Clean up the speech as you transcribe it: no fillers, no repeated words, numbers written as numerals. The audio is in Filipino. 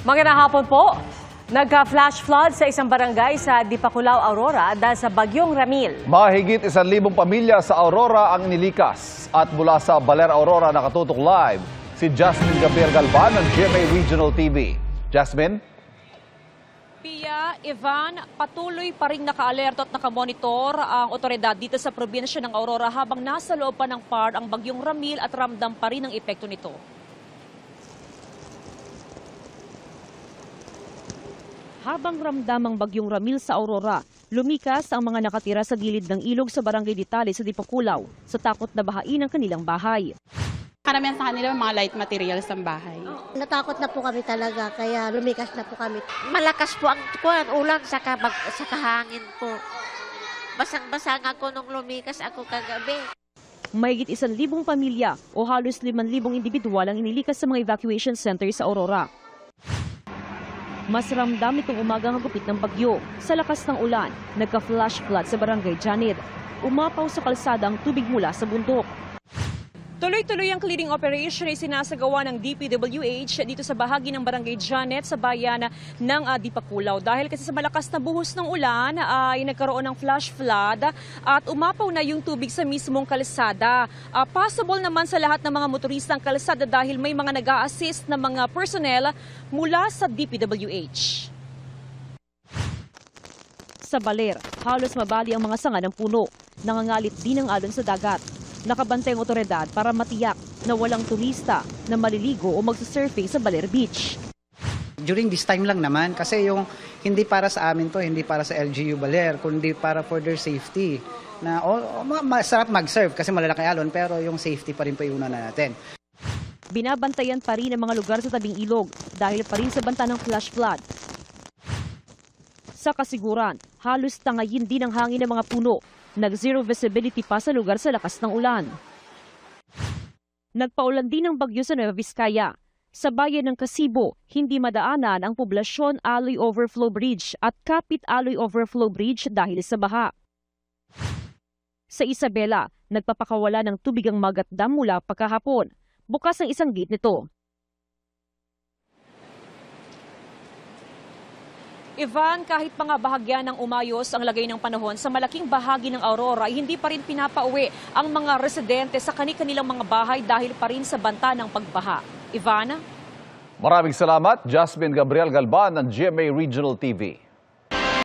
Magandang hapon po. Nagka-flash flood sa isang barangay sa Dipakulaw, Aurora dahil sa bagyong Ramil. Mahigit 1,000 pamilya sa Aurora ang inilikas. At mula sa Baler, Aurora, nakatutok live si Jasmine Gabriel Galvan ng GMA Regional TV. Jasmine? Pia, Ivan, patuloy pa rin naka-alerto at nakamonitor ang otoridad dito sa probinsya ng Aurora habang nasa loob pa ng PAR ang bagyong Ramil at ramdam pa rin ang epekto nito. Habang ramdam ang bagyong Ramil sa Aurora, lumikas ang mga nakatira sa gilid ng ilog sa Barangay Ditali sa Dipakulaw sa takot na bahain ang kanilang bahay. Karamihan sa kanila mga light materials ng bahay. Natakot na po kami talaga, kaya lumikas na po kami. Malakas po ang ulan sa hangin po. Basang-basa nga ako nung lumikas ako kagabi. Mahigit 1,000 pamilya o halos 5,000 individual ang inilikas sa mga evacuation center sa Aurora. Mas ramdam itong umagang hagupit ng bagyo. Sa lakas ng ulan, nagka-flash flood sa Barangay Janid. Umapaw sa kalsada ang tubig mula sa bundok. Tuloy-tuloy ang clearing operation ay sinasagawa ng DPWH dito sa bahagi ng Barangay Janet sa bayan ng Dipakulaw. Dahil kasi sa malakas na buhos ng ulan ay nagkaroon ng flash flood at umapaw na yung tubig sa mismong kalsada. Possible naman sa lahat ng mga motorista ang kalsada dahil may mga nag-a-assist na mga personnel mula sa DPWH. Sa Baler, halos mabali ang mga sanga ng puno. Nangangalit din ang alon sa dagat. Nakabantay ang otoridad para matiyak na walang turista na maliligo o magsasurfing sa Baler Beach. During this time lang naman, kasi yung hindi para sa amin to, hindi para sa LGU Baler, kundi para for their safety. Na masarap mag-surf kasi malalaki alon, pero yung safety pa rin iuna natin. Binabantayan pa rin ang mga lugar sa tabing ilog dahil pa rin sa banta ng flash flood. Sa kasiguran, halos tangayin din ang hangin ng mga puno. Nag-zero visibility pa sa lugar sa lakas ng ulan. Nagpaulan din ng bagyo sa Nueva Vizcaya. Sa bayan ng Kasibo, hindi madaanan ang Poblacion Aloy Overflow Bridge at Kapit Aloy Overflow Bridge dahil sa baha. Sa Isabela, nagpapakawala ng tubig ang Magat Dam mula pagkahapon. Bukas ang isang gate nito. Ivan, kahit mga bahagya ng umayos ang lagay ng panahon sa malaking bahagi ng Aurora, hindi pa rin pinapauwi ang mga residente sa kanilang mga bahay dahil pa rin sa banta ng pagbaha. Ivan? Maraming salamat, Jasmine Gabriel Galvan ng GMA Regional TV.